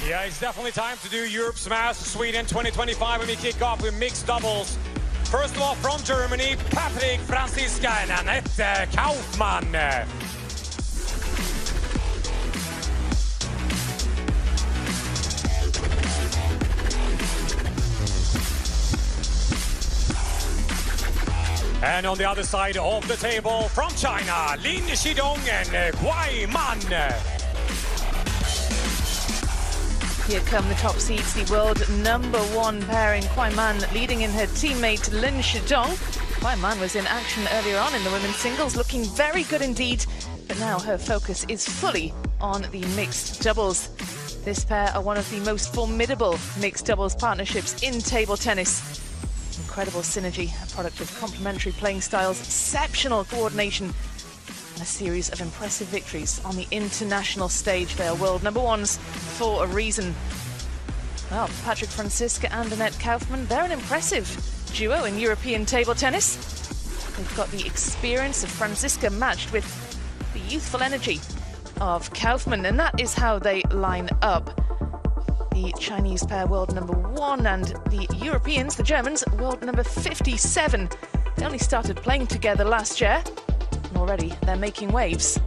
Yeah, it's definitely time to do Europe Smash Sweden 2025 when we kick off with mixed doubles. First of all, from Germany, FRANZISKA and KAUFMANN. And on the other side of the table, from China, LIN and KUAI. Here come the top seeds, the world #1 pairing, KUAI leading in her teammate LIN. KUAI was in action earlier on in the women's singles, looking very good indeed, but now her focus is fully on the mixed doubles. This pair are one of the most formidable mixed doubles partnerships in table tennis. Incredible synergy, a product of complementary playing styles, exceptional coordination, and a series of impressive victories on the international stage. They are world #1s for a reason. Well, FRANZISKA and KAUFMANN, they're an impressive duo in European table tennis. They've got the experience of FRANZISKA matched with the youthful energy of KAUFMANN, and that is how they line up. The Chinese pair world #1 and the Europeans, the Germans, world #57. They only started playing together last year, and already they're making waves.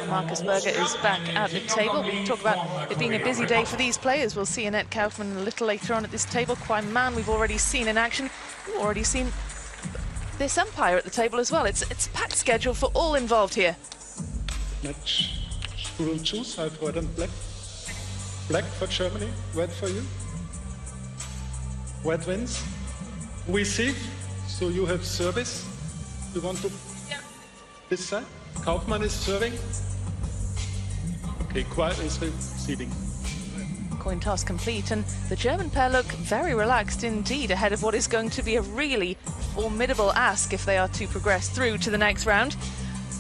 Marcus Berger is back at the table. We talk about it being a busy day for these players. We'll see KAUFMANN a little later on at this table. KUAI we've already seen in action. We've already seen this umpire at the table as well. It's a packed schedule for all involved here. Match. Who will choose? I've red and black. Black for Germany. Red for you. Red wins. Receive. So you have service. You want to? Yeah. This side. KAUFMANN is serving. Okay, KUAI is receiving. Coin toss complete, and the German pair look very relaxed indeed ahead of what is going to be a really formidable ask if they are to progress through to the next round.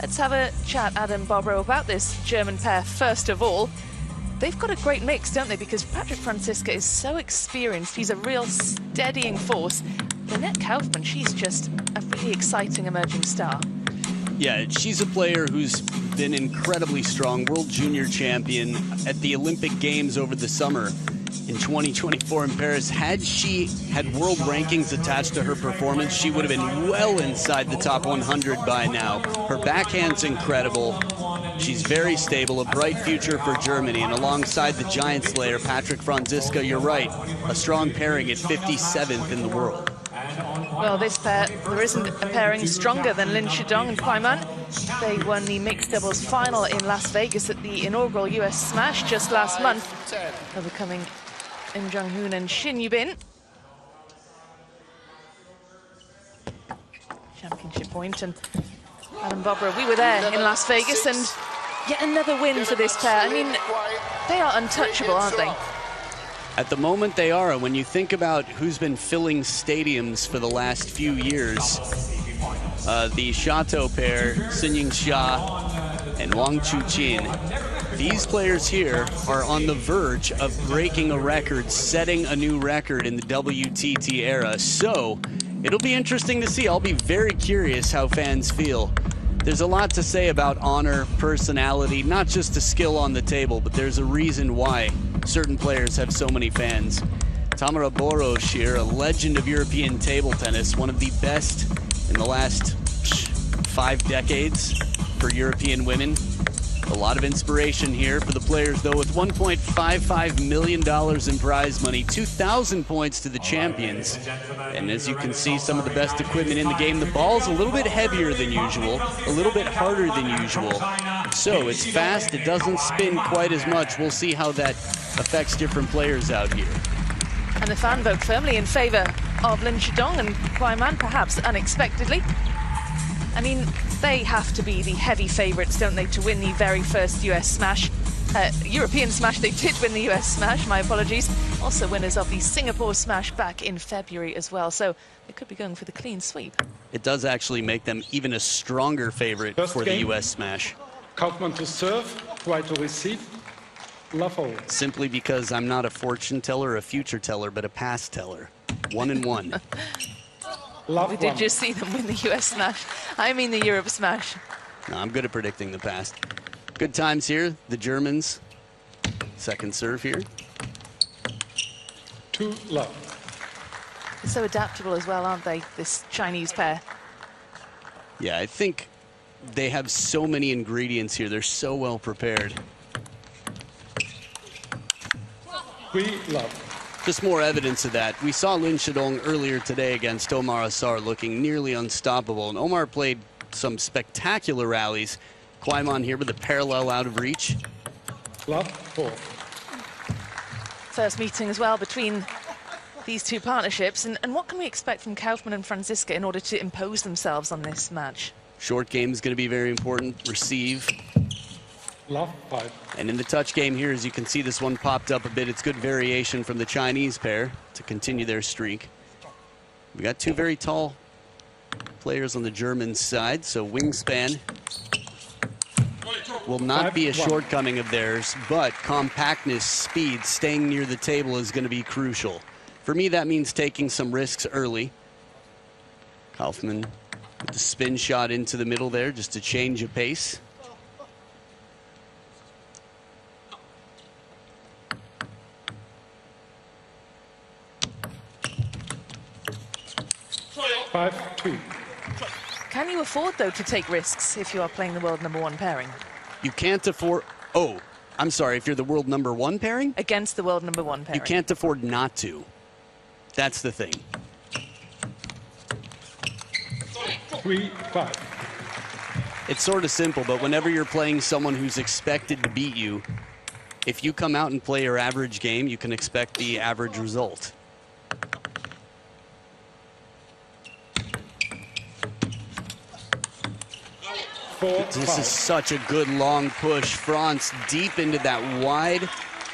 Let's have a chat, Adam Bobrow, about this German pair first of all. They've got a great mix, don't they? Because FRANZISKA is so experienced. He's a real steadying force. KAUFMANN, she's just a really exciting emerging star. Yeah, she's a player who's been incredibly strong, world junior champion at the Olympic Games over the summer in 2024 in Paris. Had she had world rankings attached to her performance, she would have been well inside the top 100 by now. Her backhand's incredible. She's very stable, a bright future for Germany, and alongside the giant slayer, FRANZISKA, you're right, a strong pairing at 57th in the world. Well, this pair, there isn't a pairing stronger than LIN and KUAI. They won the mixed doubles final in Las Vegas at the inaugural US Smash just last month, overcoming Im Jong-hoon and Shin Yubin. Championship point, and Adam Bobrow, we were there in Las Vegas, and yet another win for this pair. I mean, they are untouchable, aren't they? At the moment they are, and when you think about who's been filling stadiums for the last few years, the Chateau pair, Sun-Ying Xia and Wang Chuqin, these players here are on the verge of breaking a record, setting a new record in the WTT era. So it'll be interesting to see. I'll be very curious how fans feel. There's a lot to say about honor, personality, not just a skill on the table, but there's a reason why certain players have so many fans. Tamara Boros here, a legend of European table tennis, one of the best in the last 5 decades for European women. A lot of inspiration here for the players, though, with $1.55 million in prize money, 2,000 points to the champions. And as you can see, some of the best equipment in the game. The ball's a little bit heavier than usual, a little bit harder than usual. So it's fast, it doesn't spin quite as much. We'll see how that affects different players out here. And the fan vote firmly in favor of LIN and KUAI, perhaps unexpectedly. I mean, they have to be the heavy favorites, don't they, to win the very first US Smash. European Smash, they did win the US Smash, my apologies. Also winners of the Singapore Smash back in February as well. So they could be going for the clean sweep. It does actually make them even a stronger favorite for the US Smash. KAUFMANN to serve, KUAI to receive. Love all. Simply because I'm not a fortune teller or a future teller, but a past teller. 1-1. Love We did one. just see them win the US Smash. I mean the Europe Smash. No, I'm good at predicting the past. Good times here. The Germans. Second serve here. 2-love. They're so adaptable as well, aren't they, this Chinese pair? Yeah, I think they have so many ingredients here. They're so well prepared. 3-love. Just more evidence of that. We saw Lin Shidong earlier today against Omar Asar looking nearly unstoppable. And Omar played some spectacular rallies. KUAI here with a parallel out of reach. Love 4. First meeting as well between these two partnerships. And what can we expect from KAUFMANN and FRANZISKA in order to impose themselves on this match? Short game is going to be very important. Receive. Love 5. And in the touch game here, as you can see, this one popped up a bit. It's good variation from the Chinese pair to continue their streak. We got two very tall players on the German side, so wingspan will not be a shortcoming of theirs, but compactness, speed, staying near the table is going to be crucial. For me, that means taking some risks early. KAUFMANN with the spin shot into the middle there, just to change a pace. Five, 2. Can you afford, though, to take risks if you are playing the world #1 pairing? You can't afford... Oh, I'm sorry, if you're the world #1 pairing? Against the world #1 pairing. You can't afford not to. That's the thing. 3, 5. It's sort of simple, but whenever you're playing someone who's expected to beat you, if you come out and play your average game, you can expect the average result. This is such a good long push. Franz deep into that wide.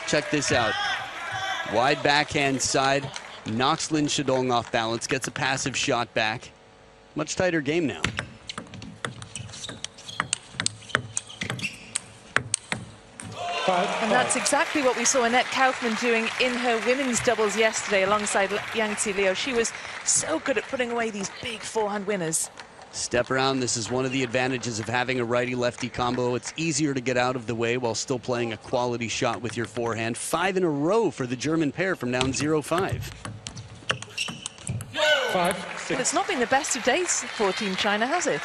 Check this out. Wide backhand side. Knocks Lin Shidong off balance. Gets a passive shot back. Much tighter game now. And that's exactly what we saw Annette KAUFMANN doing in her women's doubles yesterday alongside Yang Liu. She was so good at putting away these big forehand winners. Step around. This is one of the advantages of having a righty-lefty combo. It's easier to get out of the way while still playing a quality shot with your forehand. 5 in a row for the German pair from down 0-5. 5, 6. But it's not been the best of days for Team China, has it?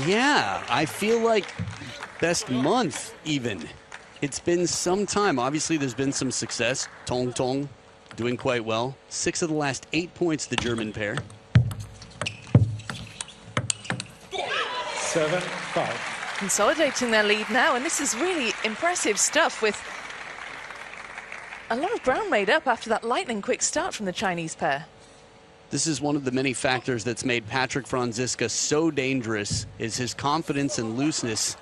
Yeah, I feel like best month even. It's been some time. Obviously, there's been some success. Tong Tong doing quite well. 6 of the last 8 points, the German pair. 7, 5. Consolidating their lead now, and this is really impressive stuff with a lot of ground made up after that lightning quick start from the Chinese pair. This is one of the many factors that's made Patrick Franziska so dangerous, is his confidence and looseness.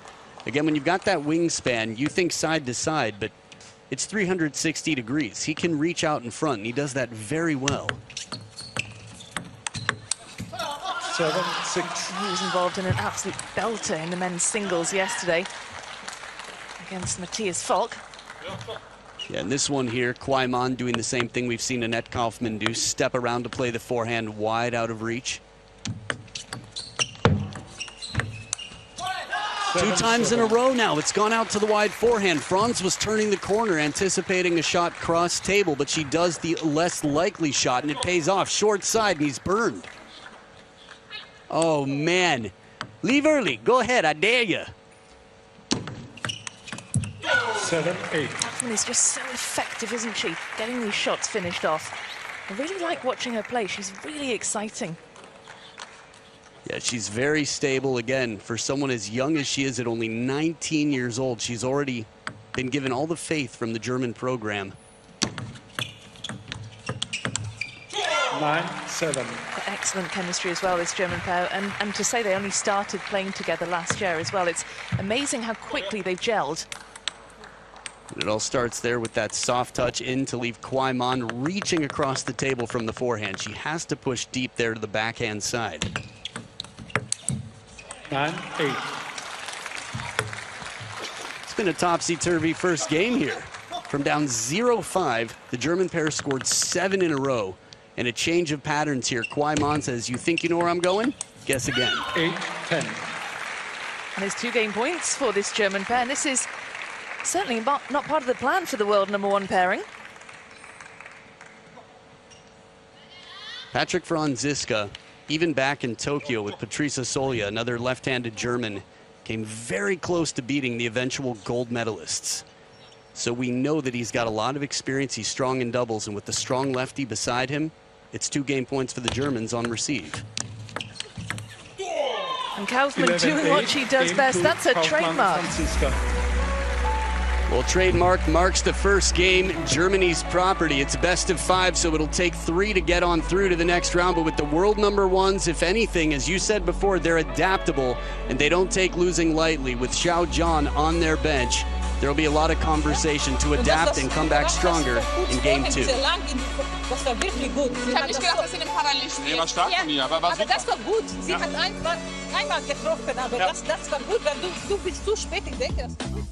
Again, when you've got that wingspan, you think side to side, but it's 360 degrees. He can reach out in front, and he does that very well. 7, 6. He was involved in an absolute belter in the men's singles yesterday against Matthias Falk. Yeah, and this one here, KUAI doing the same thing we've seen Annette KAUFMANN do. Step around to play the forehand wide out of reach. 2 times in a row now. It's gone out to the wide forehand. Franz was turning the corner, anticipating a shot cross table, but she does the less likely shot, and it pays off. Short side, and he's burned. Oh, man. Leave early. Go ahead. I dare you. 7, 8. KAUFMANN is just so effective, isn't she? Getting these shots finished off. I really like watching her play. She's really exciting. Yeah, she's very stable. Again, for someone as young as she is at only 19 years old, she's already been given all the faith from the German program. 9, 7. Excellent chemistry as well, this German pair. And to say they only started playing together last year as well. It's amazing how quickly they've gelled. It all starts there with that soft touch in to leave KUAI reaching across the table from the forehand. She has to push deep there to the backhand side. 9, 8. It's been a topsy-turvy first game here. From down 0-5, the German pair scored 7 in a row. and a change of patterns here. KUAI says, you think you know where I'm going? Guess again. 8-10. And there's 2 game points for this German pair. And this is certainly not part of the plan for the world #1 pairing. Patrick Franziska, even back in Tokyo with Patrice Solia, another left-handed German, came very close to beating the eventual gold medalists. So we know that he's got a lot of experience. He's strong in doubles, and with the strong lefty beside him, it's 2 game points for the Germans on receive. And Kaufmann doing what she does best. That's a trademark. Well, trademark marks the first game, Germany's property. It's best of 5, so it'll take 3 to get on through to the next round. But with the world #1s, if anything, as you said before, they're adaptable and they don't take losing lightly. With Xiao Zhan on their bench, there'll be a lot of conversation to adapt and come back stronger in game 2. Das war wirklich gut. Ich habe nicht gedacht, dass sie den Parallel spielt. Nee, war stark von mir, aber war super. das war gut. Sie hat einmal getroffen, aber das war gut, weil du bist zu spät, ich denke. Das war gut.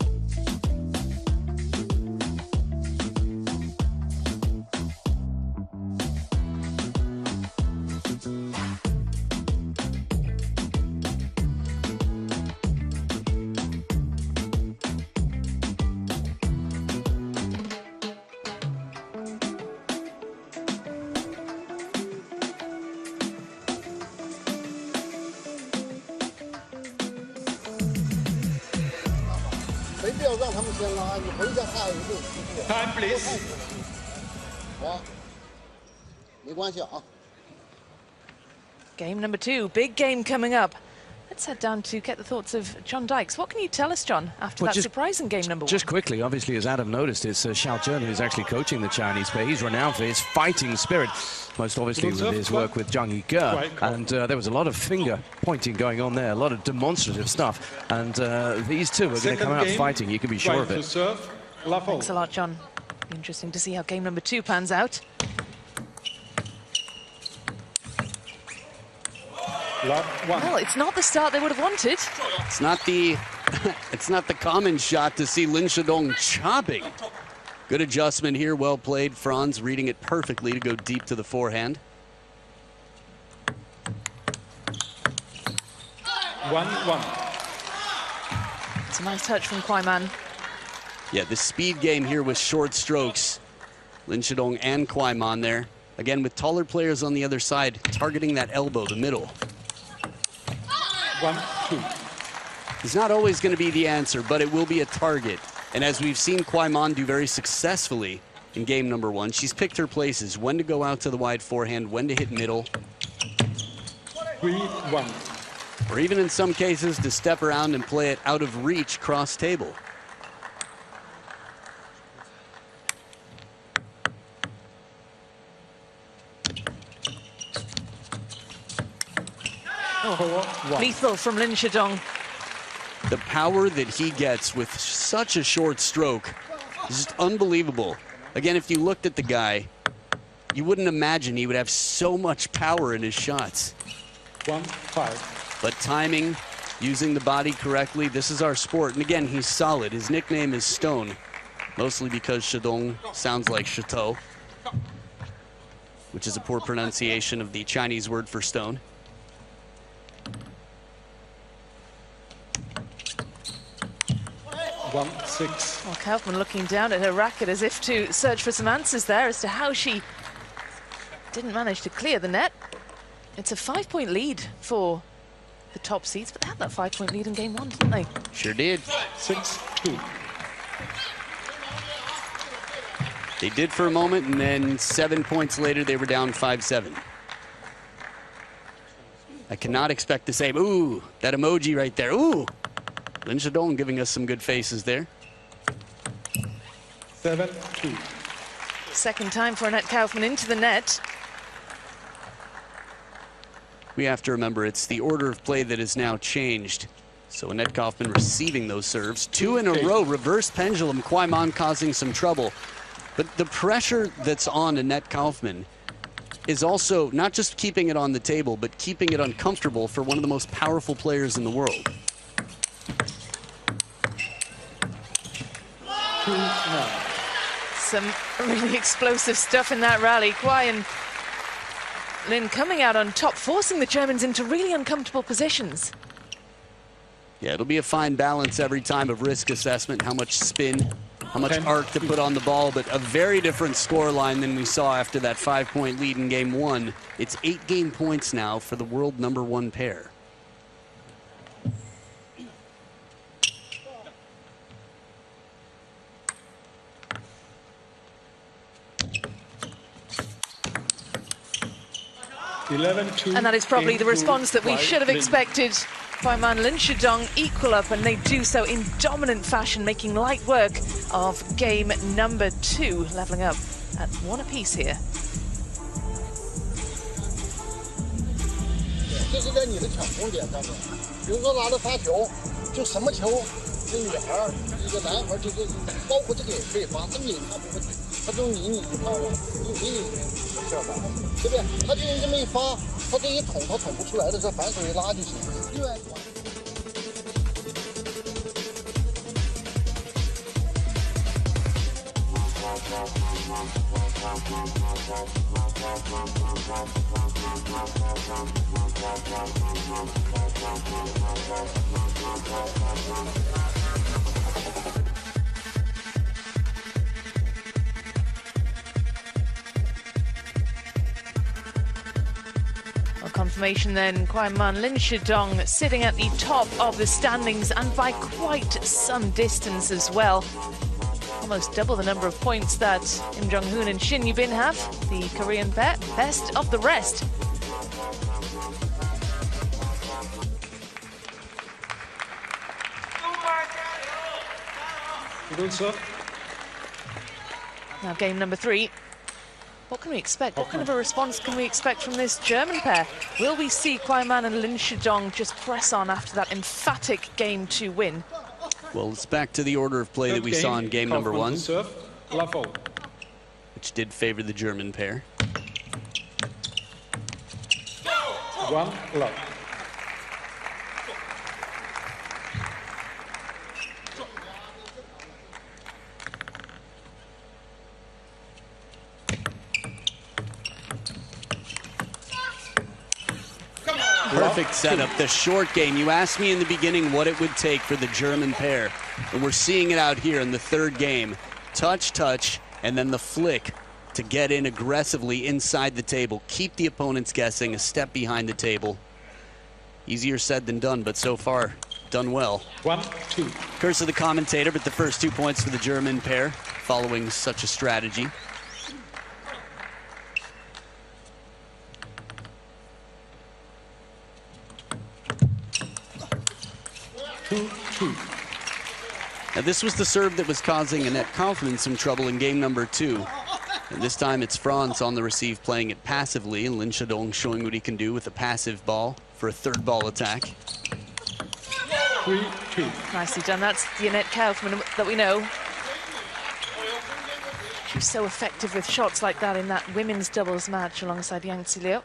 Time, please. Game #2, big game coming up. Let's head down to get the thoughts of John Dykes. What can you tell us, John, after that surprising game #1? Just quickly, obviously, as Adam noticed, it's Xiao Zhan who's actually coaching the Chinese pair. He's renowned for his fighting spirit, most obviously with his work with Zhang Yige. And there was a lot of finger pointing going on there, a lot of demonstrative stuff. And these two are going to come out fighting, you can be sure of it. Thanks a lot, John. Be interesting to see how game #2 pans out. Well, it's not the start they would have wanted. It's not the it's not the common shot to see Lin Shidong chopping. Good adjustment here, well played. Franz reading it perfectly to go deep to the forehand. 1-1. It's a nice touch from KUAI. Yeah, the speed game here with short strokes. Lin Shidong and KUAI there. Again, with taller players on the other side, targeting that elbow, the middle. 1-2. It's not always going to be the answer, but it will be a target. And as we've seen KUAI do very successfully in game #1, she's picked her places, when to go out to the wide forehand, when to hit middle. 3-1. Or even in some cases, to step around and play it out of reach cross table. Lethal from Lin Shidong. The power that he gets with such a short stroke is just unbelievable. Again, if you looked at the guy, you wouldn't imagine he would have so much power in his shots. 1-5. But timing, using the body correctly, this is our sport. And again, he's solid. His nickname is Stone, mostly because Shidong sounds like Chateau, which is a poor pronunciation of the Chinese word for stone. 1-6. Well, Kaufmann looking down at her racket as if to search for some answers there as to how she didn't manage to clear the net. It's a 5-point lead for the top seeds, but they had that 5-point lead in game 1, didn't they? Sure did. 6-2. They did for a moment, and then 7 points later, they were down 5-7. I cannot expect the same. Ooh, that emoji right there. Ooh. Lin Shidong giving us some good faces there. 7-2. Second time for Annette Kaufmann into the net. We have to remember it's the order of play that has now changed. So Annette Kaufmann receiving those serves. 2 in a row, reverse pendulum. KUAI causing some trouble. But the pressure that's on Annette Kaufmann is also not just keeping it on the table, but keeping it uncomfortable for one of the most powerful players in the world. 2-9. Some really explosive stuff in that rally. KUAI Lin coming out on top, forcing the Germans into really uncomfortable positions. Yeah, it'll be a fine balance every time of risk assessment, how much spin, how much arc to put on the ball, but a very different scoreline than we saw after that 5-point lead in game 1. It's 8 game points now for the world #1 pair. And that is probably the response that we should have expected. KUAI Lin Shidong equal up, and they do so in dominant fashion, making light work of game number 2, leveling up at 1 apiece here. 这是在你的抢攻点上面，比如说拿着发球，就什么球，一个女孩、一个男孩，就是包括这个也可以发，这个也差不多，他就你一发了，你没事吧？对不对？他就这么一发，他这一捅，他捅不出来的时候，反手一拉就行。另外。 Confirmation then, KUAI Lin Shidong sitting at the top of the standings, and by quite some distance as well. Almost double the number of points that Im Jong-hoon and Shin Yubin have, the Korean pair, best of the rest. Now game number 3. What can we expect? What kind of a response can we expect from this German pair? Will we see KUAI and Lin Shidong just press on after that emphatic game 2 win? Well, it's back to the order of play that we saw in game number 1, which did favor the German pair. 1 love. Perfect setup, the short game. You asked me in the beginning what it would take for the German pair, and we're seeing it out here in the 3rd game. Touch, touch, and then the flick to get in aggressively inside the table. Keep the opponents guessing, a step behind the table. Easier said than done, but so far, done well. 1-2. Curse of the commentator, but the first 2 points for the German pair, following such a strategy. 2-2. Now this was the serve that was causing Annette Kaufmann some trouble in game number 2. And this time it's Franz on the receive playing it passively, and Lin Shidong showing what he can do with a passive ball for a 3rd ball attack. 3-2. Nicely done. That's the Annette Kaufmann that we know. She was so effective with shots like that in that women's doubles match alongside Yang Zileo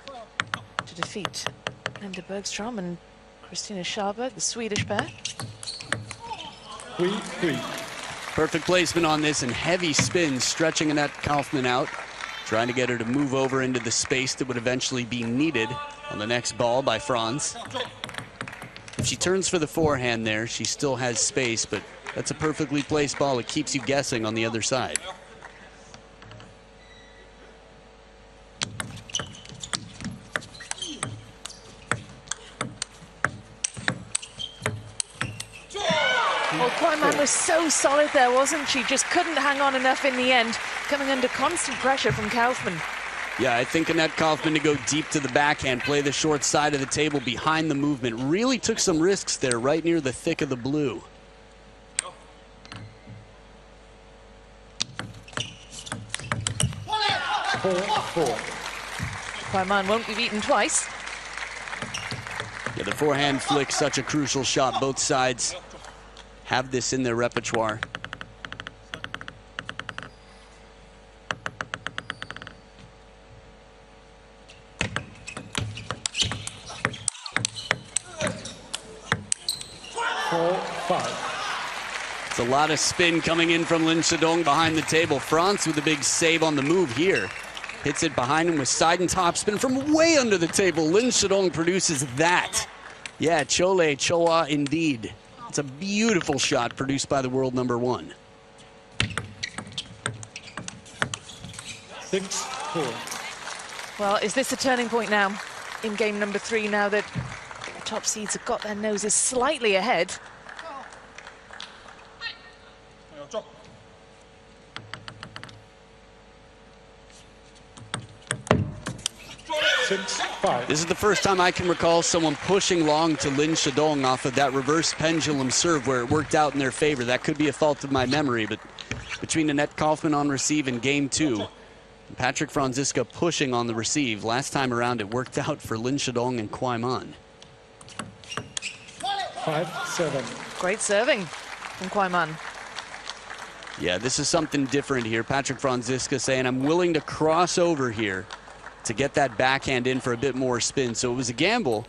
to defeat Linda Bergstrom and Christina Scharberg, the Swedish pair. 3-3. Perfect placement on this and heavy spin, stretching Annette Kaufmann out, trying to get her to move over into the space that would eventually be needed on the next ball by Franz. If she turns for the forehand there, she still has space, but that's a perfectly placed ball. It keeps you guessing on the other side. Well, KUAI was so solid there, wasn't she? Just couldn't hang on enough in the end, coming under constant pressure from Kaufmann. Yeah, I think Annette Kaufmann to go deep to the backhand, play the short side of the table behind the movement. Really took some risks there, right near the thick of the blue. KUAI won't be beaten twice. Yeah, the forehand flick, such a crucial shot. Both sides have this in their repertoire. It's a lot of spin coming in from Lin Shidong behind the table. Franz with a big save on the move here. Hits it behind him with side and top spin from way under the table. Lin Shidong produces that. Yeah, Chole Choa indeed. It's a beautiful shot produced by the world number 1. 6-4. Well, is this a turning point now in game number 3, now that the top seeds have got their noses slightly ahead? 6-5. This is the first time I can recall someone pushing long to Lin Shidong off of that reverse pendulum serve where it worked out in their favor. That could be a fault of my memory, but between Annette Kaufmann on receive in game 2, and Patrick Franziska pushing on the receive, last time around it worked out for Lin Shidong and KUAI. 5-7. Great serving from KUAI. Yeah, this is something different here. Patrick Franziska saying, I'm willing to cross over here to get that backhand in for a bit more spin. So it was a gamble,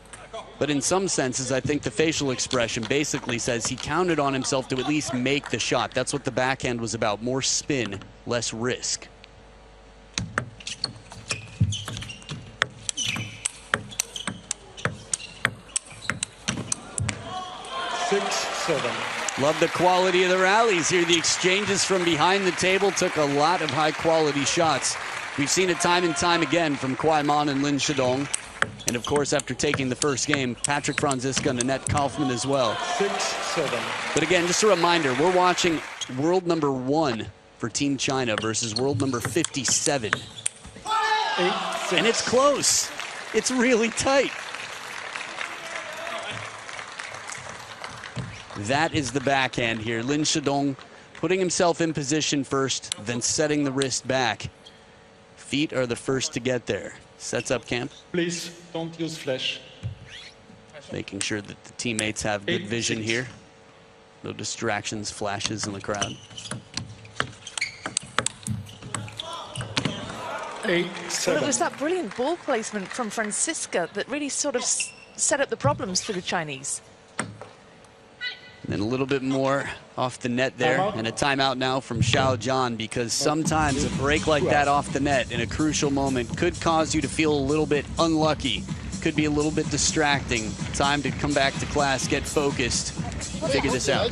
but in some senses, I think the facial expression basically says he counted on himself to at least make the shot. That's what the backhand was about, more spin, less risk. Love the quality of the rallies here. The exchanges from behind the table took a lot of high-quality shots. We've seen it time and time again from KUAI and Lin Shidong. And of course, after taking the first game, Patrick Franziska and Annette Kaufmann as well. 6-7. But again, just a reminder, we're watching world number 1 for Team China versus world number 57. 8-6. And it's close. It's really tight. That is the backhand here. Lin Shidong putting himself in position first, then setting the wrist back. Feet are the first to get there. Sets up camp. Please don't use flash. Making sure that the teammates have good vision here. No distractions, flashes in the crowd. 8-7. Well, it was that brilliant ball placement from Franziska that really sort of set up the problems for the Chinese. And then a little bit more off the net there, and a timeout now from Xiao Zhan, because sometimes a break like that off the net in a crucial moment could cause you to feel a little bit unlucky, could be a little bit distracting. Time to come back to class, get focused, figure this out.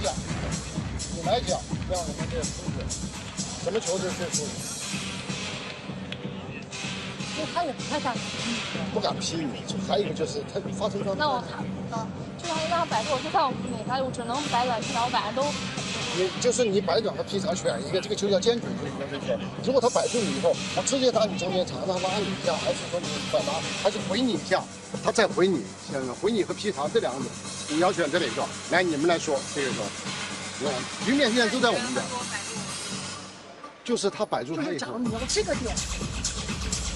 他也不太敢，不敢批你。还有一个就是他发生状态。那我看，就让他摆着，我就看我那啥，我只能摆短线，我摆的都。你就是你摆短和劈长选一个，这个球叫坚决球，对不对？如果他摆住你以后，他直接打你中间场，让他拉你一下，还是说你反拉，还是回你一下，他再回你，回你和劈长这两种，你要选择哪个？来，你们来说这个说，局面现在都在我们这儿，就是他摆住他以后。你要这个点。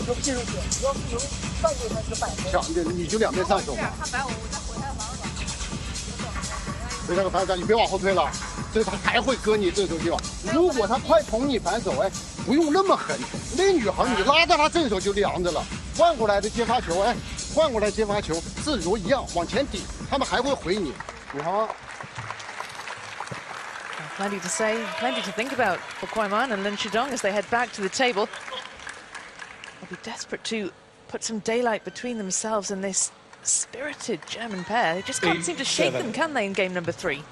要进入点，要是能上去他就摆。抢的你就两边上手嘛。他摆我再回他防守。回那个反手，你别往后退了，这他还会割你这手地方。如果他快捅你反手，哎，不用那么狠。那女孩你拉到他正手就凉着了，换过来的接发球，哎，换过来接发球，自如一样往前顶，他们还会回你。你好。 Plenty to say, plenty to think about for KUAI and Lin Shidong as they head back to the table. They'll be desperate to put some daylight between themselves and this spirited German pair. They just can't seem to shake them, can they, in game number 3?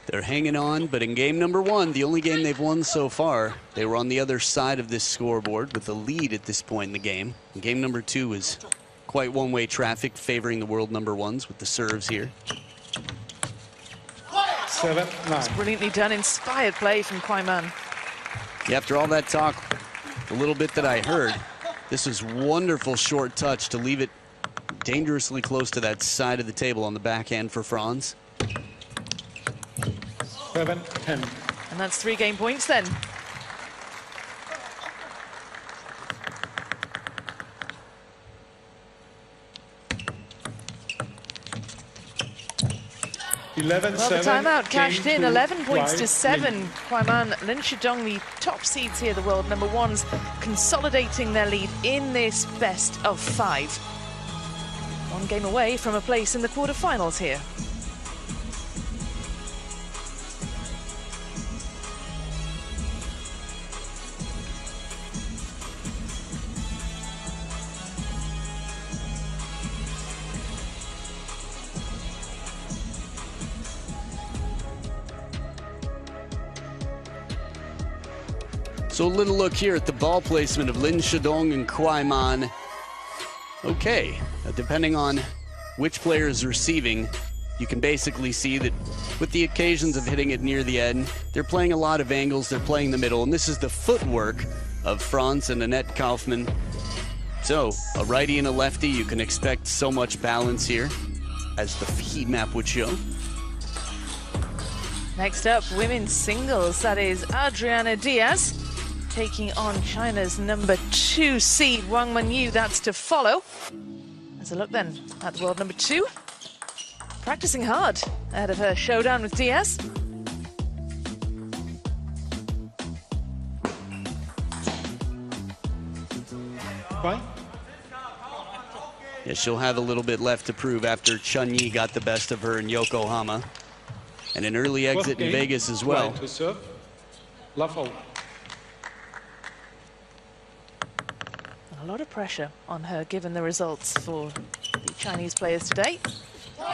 They're hanging on, but in game number 1, the only game they've won so far, they were on the other side of this scoreboard with a lead at this point in the game. And game number 2 is quite one-way traffic, favoring the world number 1s with the serves here. 7-9. Brilliantly done, inspired play from KUAI. Yeah, after all that talk, the little bit that I heard, this was wonderful short touch to leave it dangerously close to that side of the table on the backhand for Franz. 7-10. And that's 3 game points then. Well, the timeout cashed in, 11 points to 7. KUAI, Lin Shidong, the top seeds here, the world number 1s, consolidating their lead in this best of 5. 1 game away from a place in the quarterfinals here. So a little look here at the ball placement of Lin Shidong and KUAI. Okay, depending on which player is receiving, you can basically see that with the occasions of hitting it near the end, they're playing a lot of angles, they're playing the middle, and this is the footwork of Franz and Annette Kaufmann. So, a righty and a lefty, you can expect so much balance here, as the heat map would show. Next up, women's singles. That is Adriana Diaz taking on China's number 2 seed, Wang Manyu. That's to follow. As a look then at world number 2. Practicing hard ahead of her showdown with Diaz. Fine. Yeah, she'll have a little bit left to prove after Chun Yi got the best of her in Yokohama. And an early exit in Vegas as well. To serve. Love all. A lot of pressure on her given the results for the Chinese players today.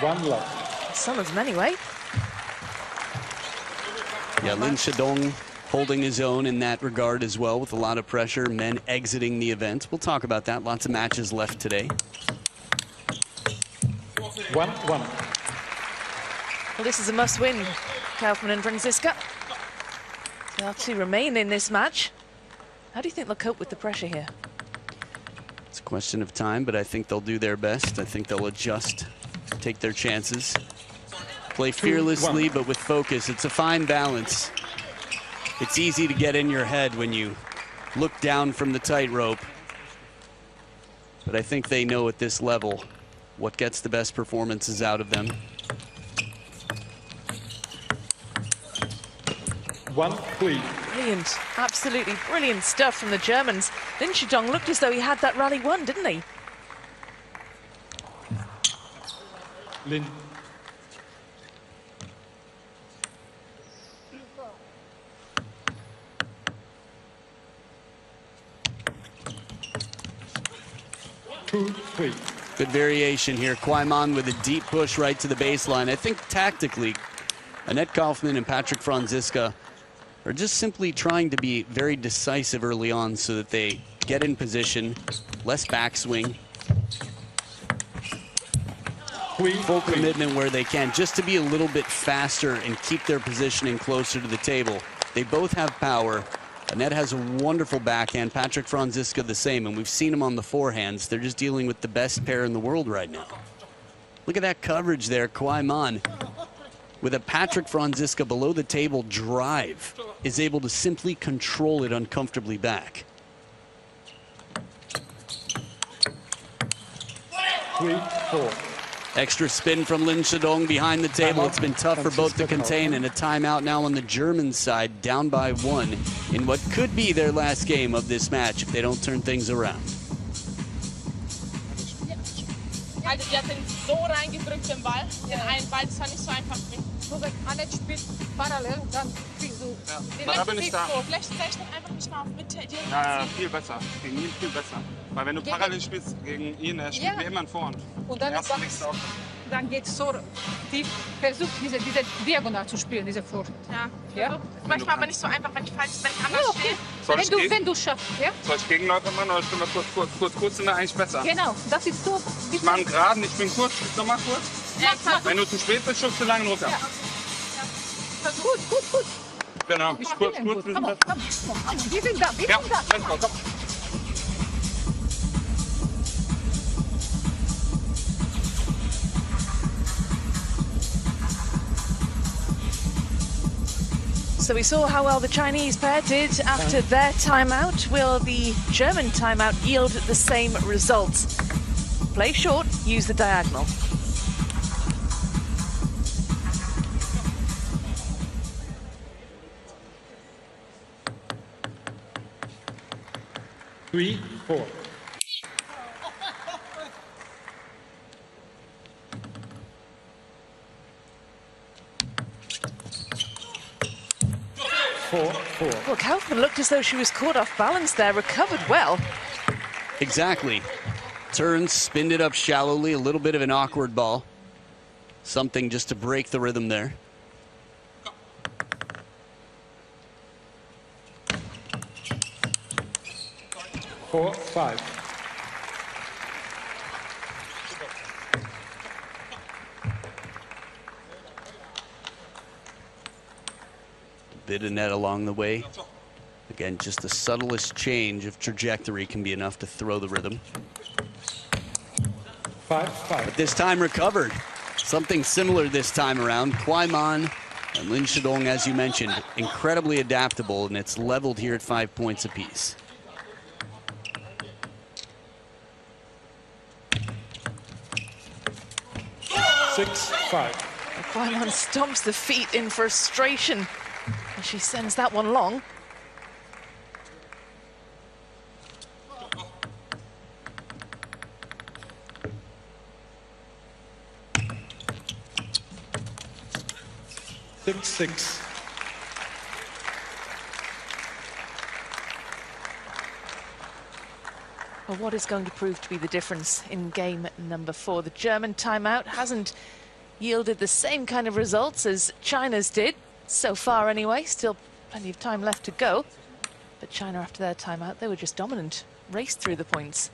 One love. Some of them anyway. Yeah, Lin Shidong holding his own in that regard as well, with a lot of pressure. Men exiting the event. We'll talk about that. Lots of matches left today. 1-1. Well, this is a must-win, Kaufmann and Franziska. They are to remain in this match. How do you think they'll cope with the pressure here? It's a question of time, but I think they'll do their best. I think they'll adjust, take their chances. Play fearlessly, but with focus. It's a fine balance. It's easy to get in your head when you look down from the tightrope. But I think they know at this level what gets the best performances out of them. 1-3. Brilliant, absolutely brilliant stuff from the Germans. Lin Shidong looked as though he had that rally won, didn't he? Lin. Good variation here. KUAI with a deep push right to the baseline. I think tactically, Annette Kaufmann and Patrick Franziska are just simply trying to be very decisive early on so that they get in position, less backswing, full commitment where they can, just to be a little bit faster and keep their positioning closer to the table. They both have power. Annette has a wonderful backhand, Patrick Franziska the same, and we've seen them on the forehands. They're just dealing with the best pair in the world right now. Look at that coverage there, KUAI with a Patrick Franziska below the table drive, is able to simply control it uncomfortably back. 3-4. Extra spin from Lin Shidong behind the table. It's been tough for both to contain, and a timeout now on the German side, down by 1 in what could be their last game of this match if they don't turn things around. Also die hat den so reingedrückt, den Ball. Den einen Ball, das war nicht so einfach. Annette spielt parallel, dann kriegst du den letzten Weg vor. Vielleicht doch einfach nicht mal auf Mitte. Ja, viel besser. Gegen ihn viel besser. Weil wenn du parallel spielst gegen ihn, er spielt mir immer in Vorhand. Und dann geht es so tief. Versuch diese Diagonal zu spielen, diese Vorhand. Ja. Manchmal aber nicht so einfach, wenn ich anders stehe. Wenn du schaffst. Ja? Soll ich Gegenläufer machen oder spielen wir kurz sind wir eigentlich besser? Genau, das ist so. Ich mache einen Geraden, ich bin kurz, nochmal kurz. Ja, wenn du zu spät bist, schubst du lange runter. Ja. Gut. Genau, kurz. Komm, wir sind da, Ja, let's go, komm. So we saw how well the Chinese pair did after their timeout. Will the German timeout yield the same results? Play short, use the diagonal. Three, 4. Well, Kaufmann looked as though she was caught off balance there, recovered well. Exactly. Turns, spinned it up shallowly, a little bit of an awkward ball. Something just to break the rhythm there. 5. Bit of net along the way. Again, just the subtlest change of trajectory can be enough to throw the rhythm. 5-5. But this time recovered. Something similar this time around. KUAI and Lin Shidong, as you mentioned, incredibly adaptable, and it's leveled here at 5 points apiece. Six, 5. KUAI stomps the feet in frustration as she sends that one long. 6-6. Well, what is going to prove to be the difference in game number 4? The German timeout hasn't yielded the same kind of results as China's did, so far anyway. Still plenty of time left to go. But China, after their timeout, they were just dominant, raced through the points.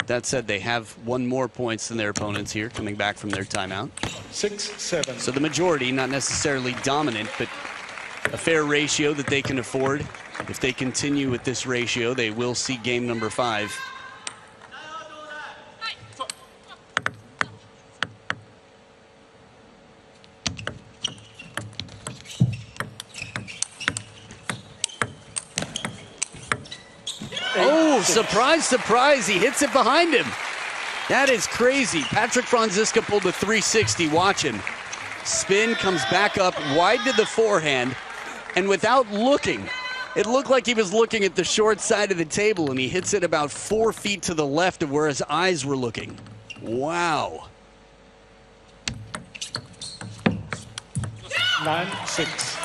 That said, they have won more points than their opponents here, coming back from their timeout. 6-7. So the majority, not necessarily dominant, but a fair ratio that they can afford. If they continue with this ratio, they will see game number 5. Oh, surprise, surprise, he hits it behind him. That is crazy. Patrick Franziska pulled a 360, watch him. Spin, comes back up, wide to the forehand, and without looking, it looked like he was looking at the short side of the table, and he hits it about 4 feet to the left of where his eyes were looking. Wow. 9-6.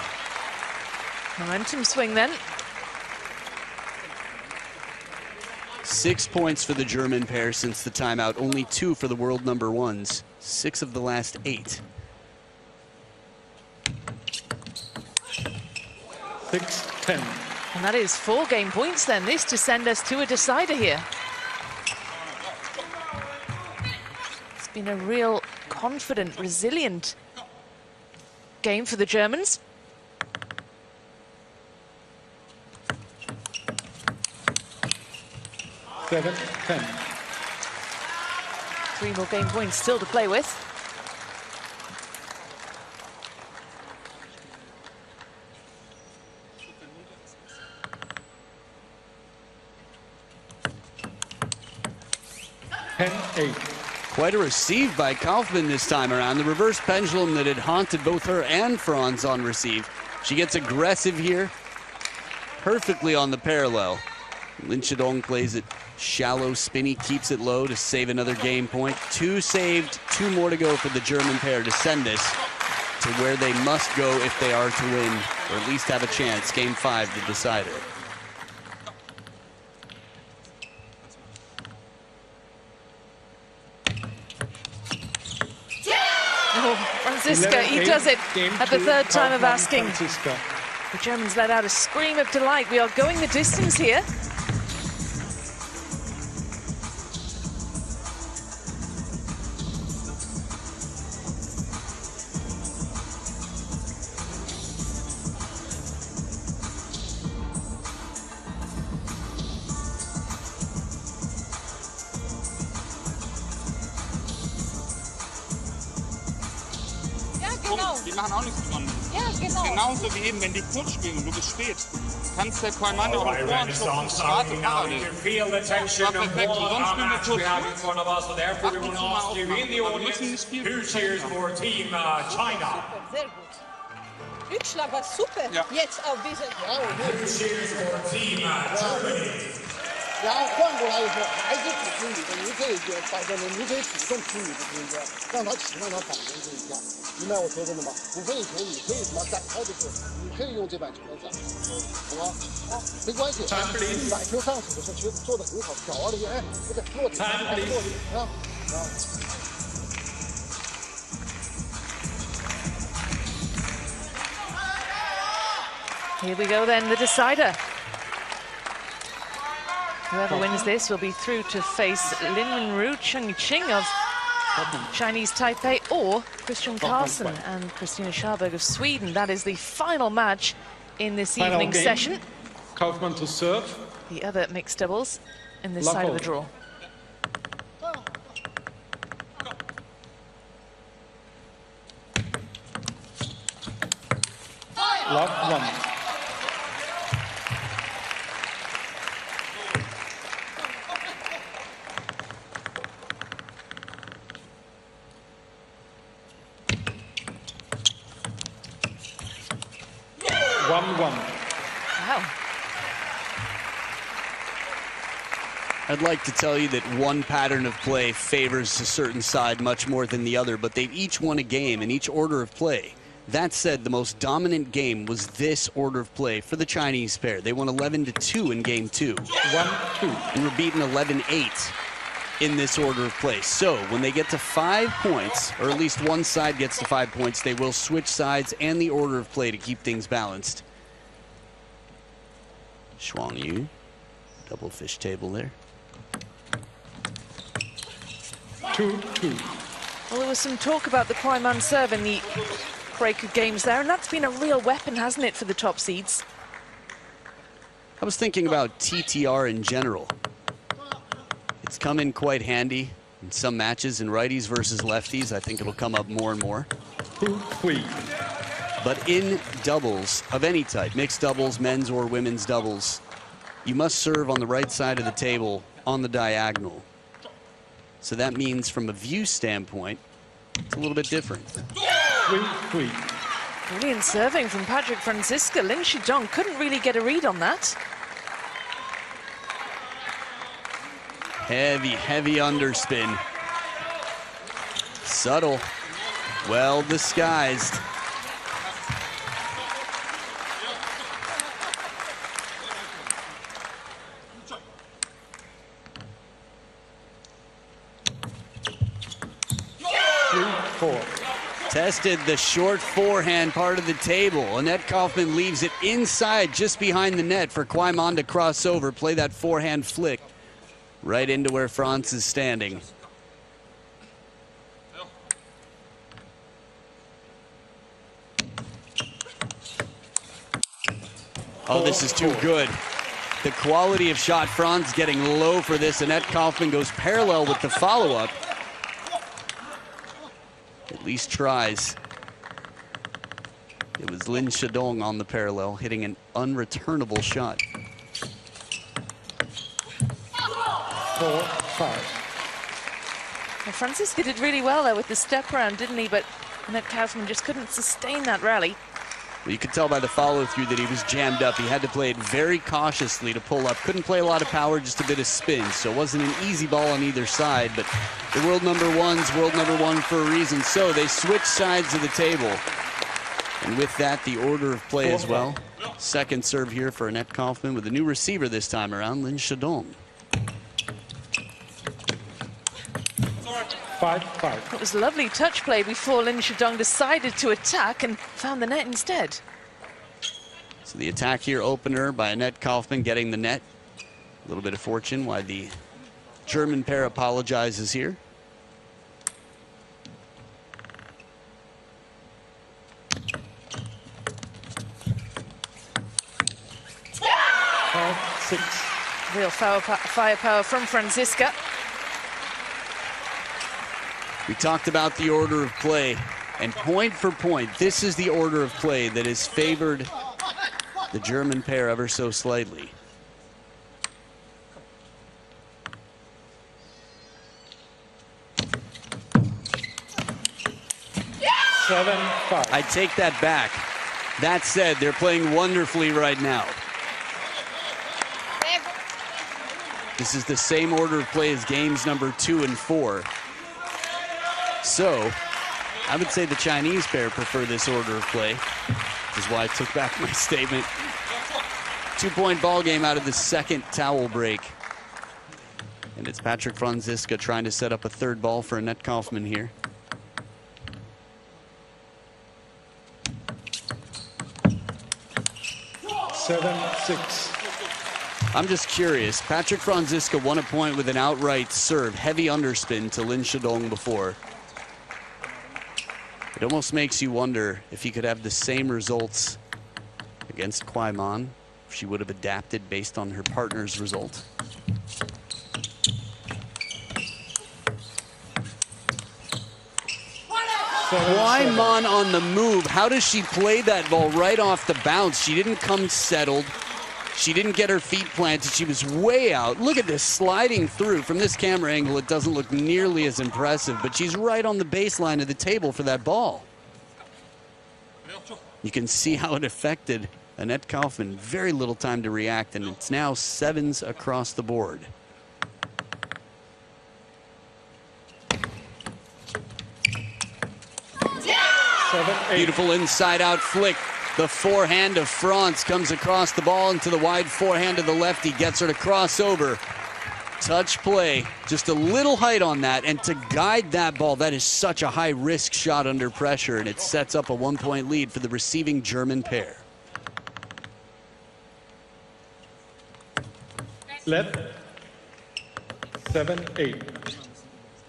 Momentum swing then. 6 points for the German pair since the timeout. Only 2 for the world number 1s. 6 of the last 8. 6-10. And that is 4 game points then. This to send us to a decider here. It's been a real confident, resilient game for the Germans. 7-10. 3 more game points still to play with. Quite a receive by KAUFMANN this time around. The reverse pendulum that had haunted both her and Franz on receive. She gets aggressive here. Perfectly on the parallel. Lin Shidong plays it shallow, spinny, keeps it low to save another game point. 2 saved, 2 more to go for the German pair to send this to where they must go if they are to win, or at least have a chance. Game 5 to decide it. Oh, Franziska, he does it at the 3rd time of asking. The Germans let out a scream of delight. We are going the distance here. Die machen auch nichts Besonderes. Ja, genau. Genauso wie eben, wenn die kurz spielen und du bist spät, kannst der KUAI auch im Voranstopp und Straße parallel. Das war perfekt. Und sonst spielen wir kurz. Ab und zu mal aufmachen, aber wir müssen nicht viel. Sehr gut. Rückschlag war super. Ja. Jetzt auf diese...然后换过来以后还是主攻你的，你可以摆在那，你可以主动出你的中间，让他起，让他反攻这一下。明白我说的了吗？不可以球，你可以什么展开的时候，你可以用这板球来展开，好吧？啊，没关系，摆球上手的时候其实做的很好，挑而已，哎，不对，落地，落地，啊。 Here we go then, the decider. Whoever wins this will be through to face Lin Ru Cheng of Chinese Taipei or Christian Carlsen and Christina Scharberg of Sweden. That is the final match in this evening session. Kaufmann to serve. The other mixed doubles in this side of the draw. Love 1. Wow. I'd like to tell you that one pattern of play favors a certain side much more than the other, but they've each won a game in each order of play. That said, the most dominant game was this order of play for the Chinese pair. They won 11-2 in game 2. 1-2. And were beaten 11-8 in this order of play. So when they get to 5 points, or at least one side gets to 5 points, they will switch sides and the order of play to keep things balanced. Shuang Yu, double fish table there. 2-2. Well, there was some talk about the KUAI serve in the Breaker games there, and that's been a real weapon, hasn't it, for the top seeds? I was thinking about TTR in general. It's come in quite handy in some matches in righties versus lefties. I think it'll come up more and more. But in doubles of any type, mixed doubles, men's or women's doubles, you must serve on the right side of the table on the diagonal. So that means from a view standpoint, it's a little bit different. 3-3. Brilliant serving from Patrick Franziska. Lin Shidong couldn't really get a read on that. Heavy underspin. Subtle, well disguised. Tested the short forehand part of the table. Annette Kaufmann leaves it inside just behind the net for KUAI to cross over, play that forehand flick right into where Franz is standing. Oh, this is too good. The quality of shot, Franz getting low for this. Annette Kaufmann goes parallel with the follow-up. At least tries. It was Lin Shidong on the parallel, hitting an unreturnable shot. 4-5. Well, Franziska did really well there with the step around, didn't he? But Annette Kaufmann just couldn't sustain that rally. Well, you could tell by the follow-through that he was jammed up. He had to play it very cautiously to pull up. Couldn't play a lot of power, just a bit of spin. So it wasn't an easy ball on either side, but the world number one's world number one for a reason. So they switched sides of the table. And with that, the order of play as well. Second serve here for Annette Kaufmann with a new receiver this time around, Lin Shidong. 5-5. It was a lovely touch play before Lin Shidong decided to attack and found the net instead. So the attack here, opener by Annette Kaufmann getting the net. A little bit of fortune why the German pair apologizes here. Real firepower from Franziska. We talked about the order of play, and point for point, this is the order of play that has favored the German pair ever so slightly. I take that back. That said, they're playing wonderfully right now. This is the same order of play as games number 2 and 4. So, I would say the Chinese pair prefer this order of play, which is why I took back my statement. 2-point ball game out of the second towel break. And it's Patrick Franziska trying to set up a third ball for Annette Kaufmann here. I'm just curious. Patrick Franziska won a point with an outright serve, heavy underspin to Lin Shidong before. It almost makes you wonder if he could have the same results against KUAI, if she would have adapted based on her partner's result. KUAI on the move. How does she play that ball right off the bounce? She didn't come settled. She didn't get her feet planted. She was way out. Look at this sliding through. From this camera angle, it doesn't look nearly as impressive, but she's right on the baseline of the table for that ball. You can see how it affected Annette Kaufmann. Very little time to react, and it's now 7s across the board. Beautiful inside-out flick. The forehand of Franz comes across the ball into the wide forehand of the lefty. Gets her to cross over. Touch play. Just a little height on that. And to guide that ball, that is such a high-risk shot under pressure. And it sets up a 1-point lead for the receiving German pair. Left. 7-8.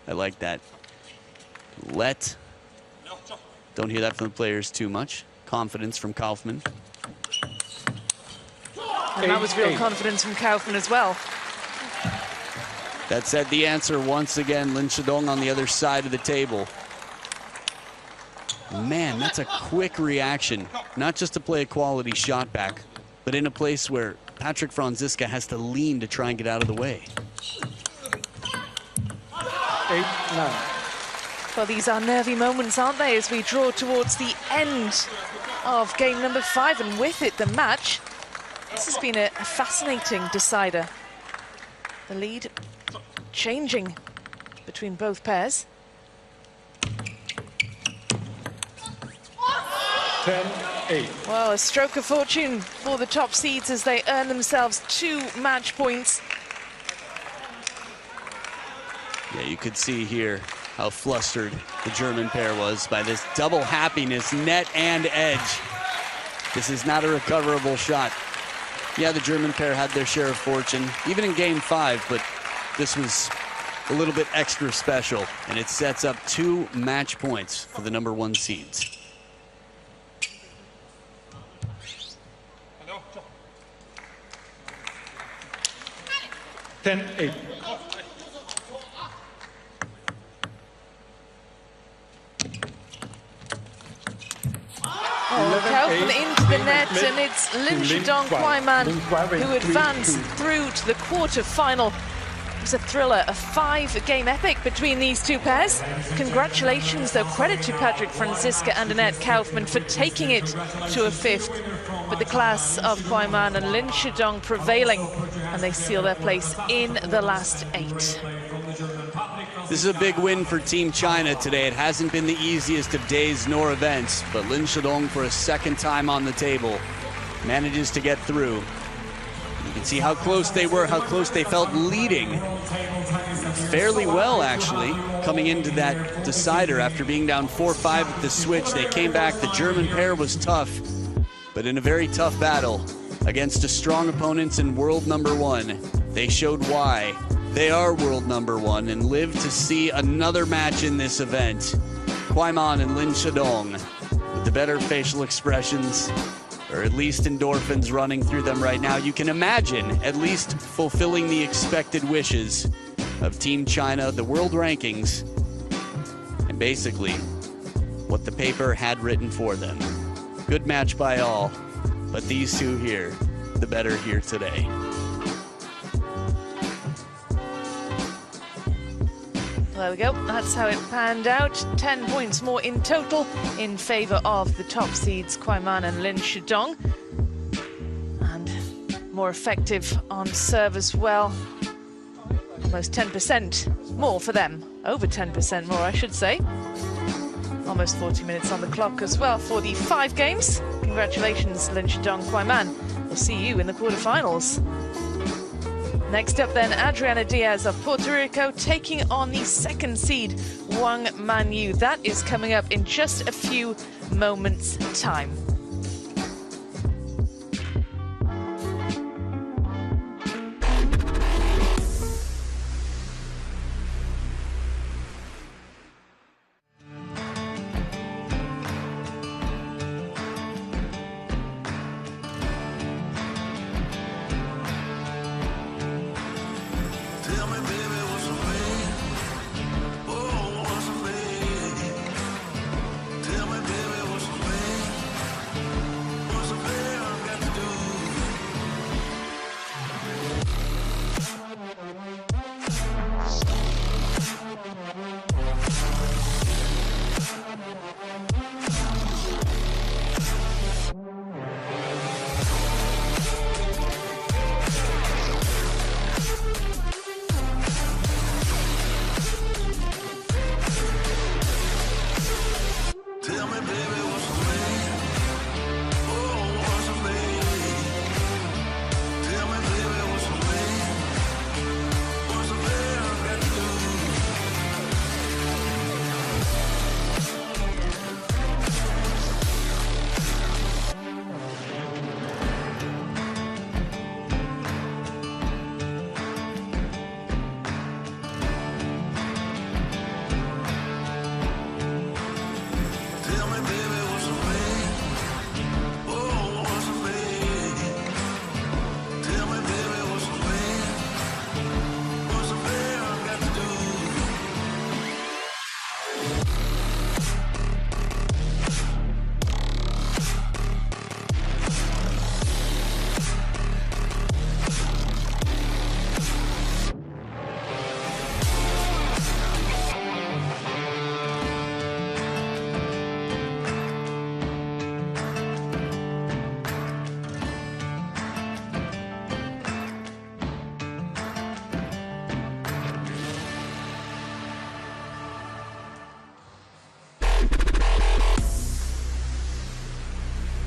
I like that. Let. Don't hear that from the players too much. Confidence from Kaufmann. And that was real confidence from Kaufmann as well. That said, the answer once again, Lin Shidong on the other side of the table. Man, that's a quick reaction. Not just to play a quality shot back, but in a place where Patrick Franziska has to lean to try and get out of the way. 8-9. Well, these are nervy moments, aren't they, as we draw towards the end of game number 5, and with it, the match. This has been a fascinating decider. The lead changing between both pairs. 10-8. Well, a stroke of fortune for the top seeds as they earn themselves 2 match points. Yeah, you could see here how flustered the German pair was by this double happiness, net and edge. This is not a recoverable shot. Yeah, the German pair had their share of fortune, even in game 5, but this was a little bit extra special, and it sets up 2 match points for the number 1 seeds. $10-8. Kaufmann into the net, and it's Lin Shidong KUAI who advanced through to the quarter-final. It was a thriller, a 5-game epic between these two pairs. Congratulations, though, credit to Patrick Franziska and Annette Kaufmann for taking it to a 5th, with the class of KUAI and Lin Shidong prevailing, and they seal their place in the last 8. This is a big win for Team China today. It hasn't been the easiest of days nor events, but Lin Shidong, for a 2nd time on the table, manages to get through. You can see how close they were, how close they felt, leading fairly well, actually, coming into that decider after being down 4-5 at the switch. They came back. The German pair was tough, but in a very tough battle against a strong opponent in world number 1, they showed why they are world number 1 and live to see another match in this event. KUAI and Lin Shidong with the better facial expressions, or at least endorphins running through them right now. You can imagine at least fulfilling the expected wishes of Team China, the world rankings, and basically what the paper had written for them. Good match by all, but these two here, the better here today. There we go, that's how it panned out. 10 points more in total in favor of the top seeds, KUAI and Lin Shidong. And more effective on serve as well. Almost 10% more for them. Over 10% more, I should say. Almost 40 minutes on the clock as well for the 5 games. Congratulations, Lin Shidong, KUAI. We'll see you in the quarterfinals. Next up then, Adriana Diaz of Puerto Rico taking on the 2nd seed, Wang Manyu. That is coming up in just a few moments' time.